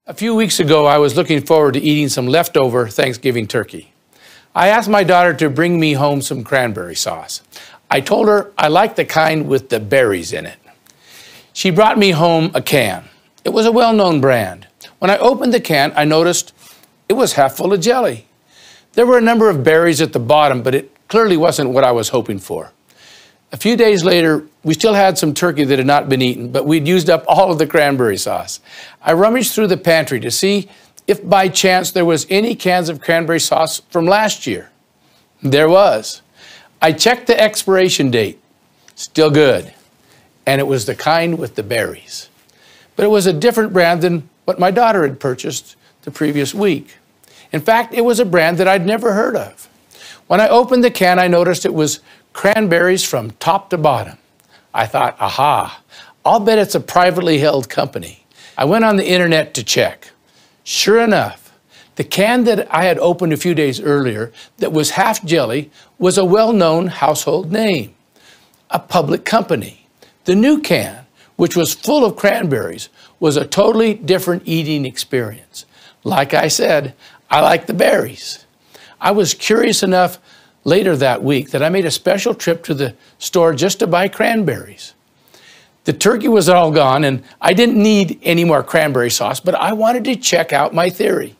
A few weeks ago, I was looking forward to eating some leftover Thanksgiving turkey. I asked my daughter to bring me home some cranberry sauce. I told her I liked the kind with the berries in it. She brought me home a can. It was a well-known brand. When I opened the can, I noticed it was half full of jelly. There were a number of berries at the bottom, but it clearly wasn't what I was hoping for. A few days later, we still had some turkey that had not been eaten, but we'd used up all of the cranberry sauce. I rummaged through the pantry to see if by chance there was any cans of cranberry sauce from last year. There was. I checked the expiration date. Still good. And it was the kind with the berries. But it was a different brand than what my daughter had purchased the previous week. In fact, it was a brand that I'd never heard of. When I opened the can, I noticed it was cranberries from top to bottom. I thought, aha, I'll bet it's a privately held company. I went on the internet to check. Sure enough, the can that I had opened a few days earlier that was half jelly was a well-known household name, a public company. The new can, which was full of cranberries, was a totally different eating experience. Like I said, I like the berries. I was curious enough later that week that I made a special trip to the store just to buy cranberries. The turkey was all gone and I didn't need any more cranberry sauce, but I wanted to check out my theory.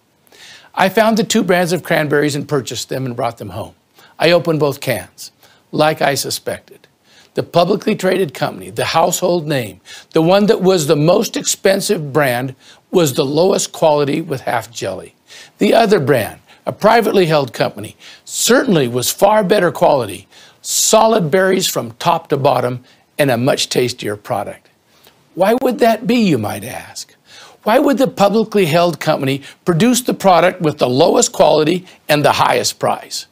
I found the two brands of cranberries and purchased them and brought them home. I opened both cans, like I suspected. The publicly traded company, the household name, the one that was the most expensive brand, was the lowest quality with half jelly. The other brand, a privately held company, certainly was far better quality, solid berries from top to bottom, and a much tastier product. Why would that be, you might ask? Why would the publicly held company produce the product with the lowest quality and the highest price?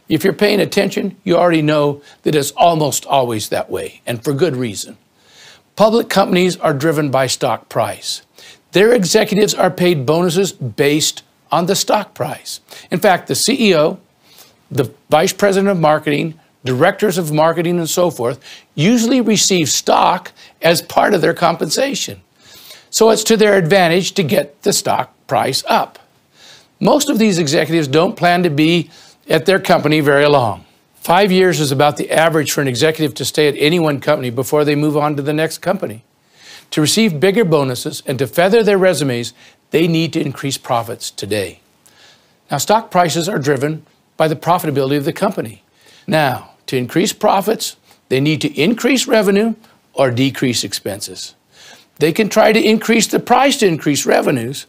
If you're paying attention, you already know that it's almost always that way, and for good reason. Public companies are driven by stock price. Their executives are paid bonuses based on the stock price. In fact, the CEO, the vice president of marketing, directors of marketing, and so forth, usually receive stock as part of their compensation. So it's to their advantage to get the stock price up. Most of these executives don't plan to be at their company very long. 5 years is about the average for an executive to stay at any one company before they move on to the next company. To receive bigger bonuses and to feather their resumes, they need to increase profits today. Now, stock prices are driven by the profitability of the company. Now, to increase profits, they need to increase revenue or decrease expenses. They can try to increase the price to increase revenues,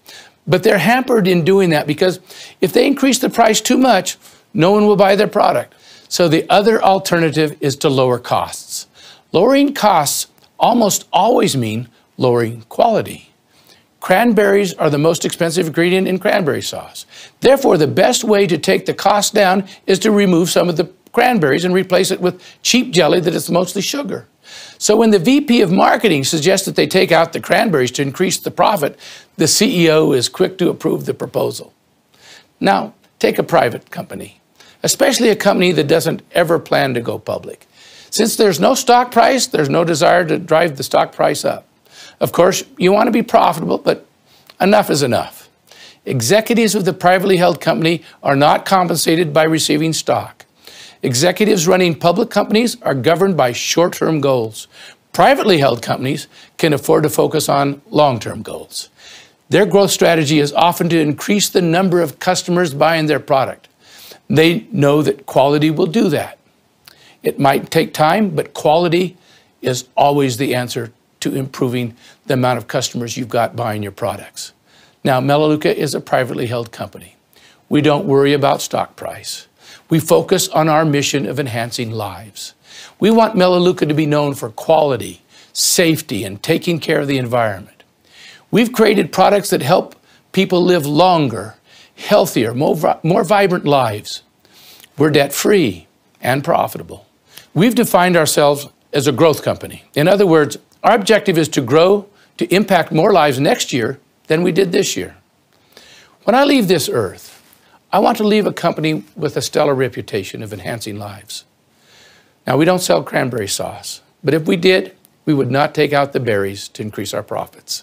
but they're hampered in doing that because if they increase the price too much, no one will buy their product. So the other alternative is to lower costs. Lowering costs almost always mean lowering quality. Cranberries are the most expensive ingredient in cranberry sauce. Therefore, the best way to take the cost down is to remove some of the cranberries and replace it with cheap jelly that is mostly sugar. So when the VP of marketing suggests that they take out the cranberries to increase the profit, the CEO is quick to approve the proposal. Now, take a private company, especially a company that doesn't ever plan to go public. Since there's no stock price, there's no desire to drive the stock price up. Of course, you want to be profitable, but enough is enough. Executives of the privately held company are not compensated by receiving stock. Executives running public companies are governed by short-term goals. Privately held companies can afford to focus on long-term goals. Their growth strategy is often to increase the number of customers buying their product. They know that quality will do that. It might take time, but quality is always the answer to improving the amount of customers you've got buying your products. Now, Melaleuca is a privately held company. We don't worry about stock price. We focus on our mission of enhancing lives. We want Melaleuca to be known for quality, safety, and taking care of the environment. We've created products that help people live longer, healthier, more vibrant lives. We're debt-free and profitable. We've defined ourselves as a growth company. In other words, our objective is to grow to impact more lives next year than we did this year. When I leave this earth, I want to leave a company with a stellar reputation of enhancing lives. Now, we don't sell cranberry sauce, but if we did, we would not take out the berries to increase our profits.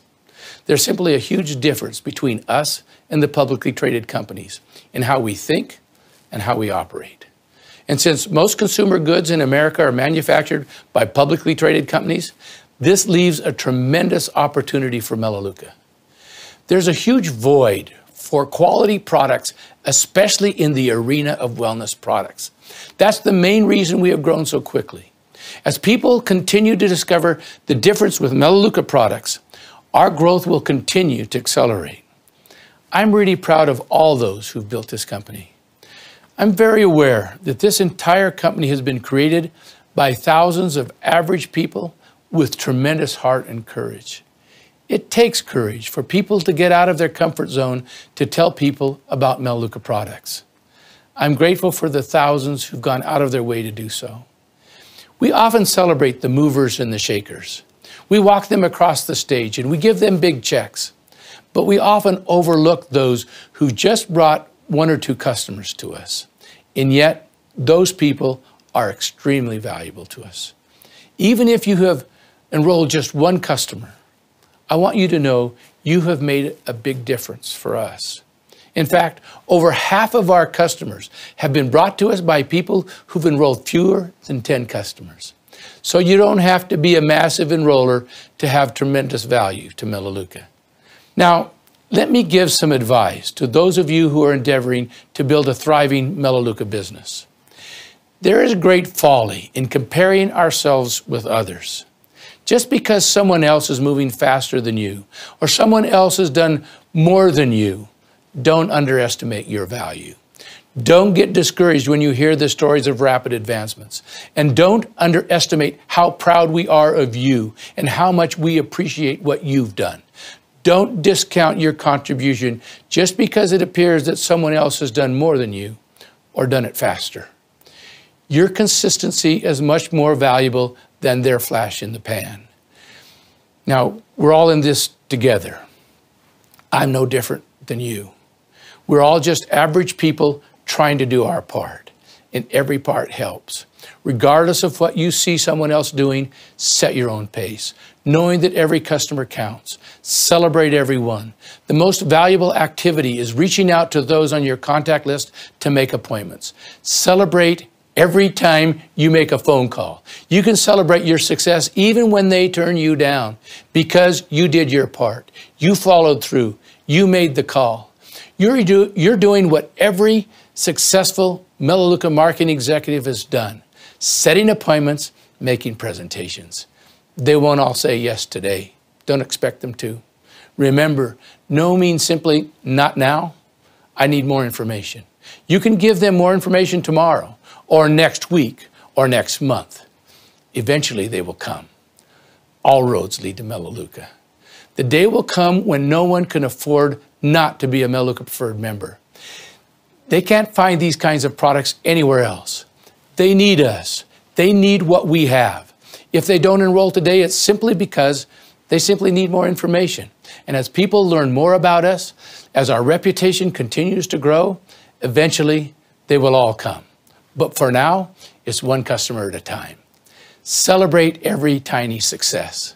There's simply a huge difference between us and the publicly traded companies in how we think and how we operate. And since most consumer goods in America are manufactured by publicly traded companies, this leaves a tremendous opportunity for Melaleuca. There's a huge void for quality products, especially in the arena of wellness products. That's the main reason we have grown so quickly. As people continue to discover the difference with Melaleuca products, our growth will continue to accelerate. I'm really proud of all those who've built this company. I'm very aware that this entire company has been created by thousands of average people with tremendous heart and courage. It takes courage for people to get out of their comfort zone to tell people about Melaleuca products. I'm grateful for the thousands who've gone out of their way to do so. We often celebrate the movers and the shakers. We walk them across the stage and we give them big checks. But we often overlook those who just brought one or two customers to us. And yet, those people are extremely valuable to us. Even if you have enrolled just one customer, I want you to know you have made a big difference for us. In fact, over half of our customers have been brought to us by people who've enrolled fewer than 10 customers. So you don't have to be a massive enroller to have tremendous value to Melaleuca. Now, let me give some advice to those of you who are endeavoring to build a thriving Melaleuca business. There is great folly in comparing ourselves with others. Just because someone else is moving faster than you, or someone else has done more than you, don't underestimate your value. Don't get discouraged when you hear the stories of rapid advancements. And don't underestimate how proud we are of you and how much we appreciate what you've done. Don't discount your contribution just because it appears that someone else has done more than you or done it faster. Your consistency is much more valuable than their flash in the pan. Now, we're all in this together. I'm no different than you. We're all just average people trying to do our part, and every part helps. Regardless of what you see someone else doing, set your own pace, knowing that every customer counts. Celebrate everyone. The most valuable activity is reaching out to those on your contact list to make appointments. Celebrate every time you make a phone call. You can celebrate your success even when they turn you down because you did your part. You followed through. You made the call. You're doing what every successful Melaleuca marketing executive has done, setting appointments, making presentations. They won't all say yes today. Don't expect them to. Remember, no means simply not now. I need more information. You can give them more information tomorrow or next week or next month. Eventually they will come. All roads lead to Melaleuca. The day will come when no one can afford not to be a Melaleuca preferred member. They can't find these kinds of products anywhere else. They need us. They need what we have. If they don't enroll today, it's simply because they simply need more information. And as people learn more about us, as our reputation continues to grow, eventually they will all come. But for now, it's one customer at a time. Celebrate every tiny success.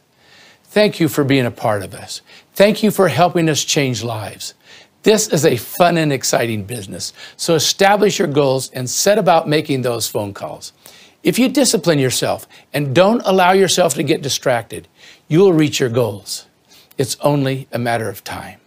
Thank you for being a part of us. Thank you for helping us change lives. This is a fun and exciting business, so establish your goals and set about making those phone calls. If you discipline yourself and don't allow yourself to get distracted, you will reach your goals. It's only a matter of time.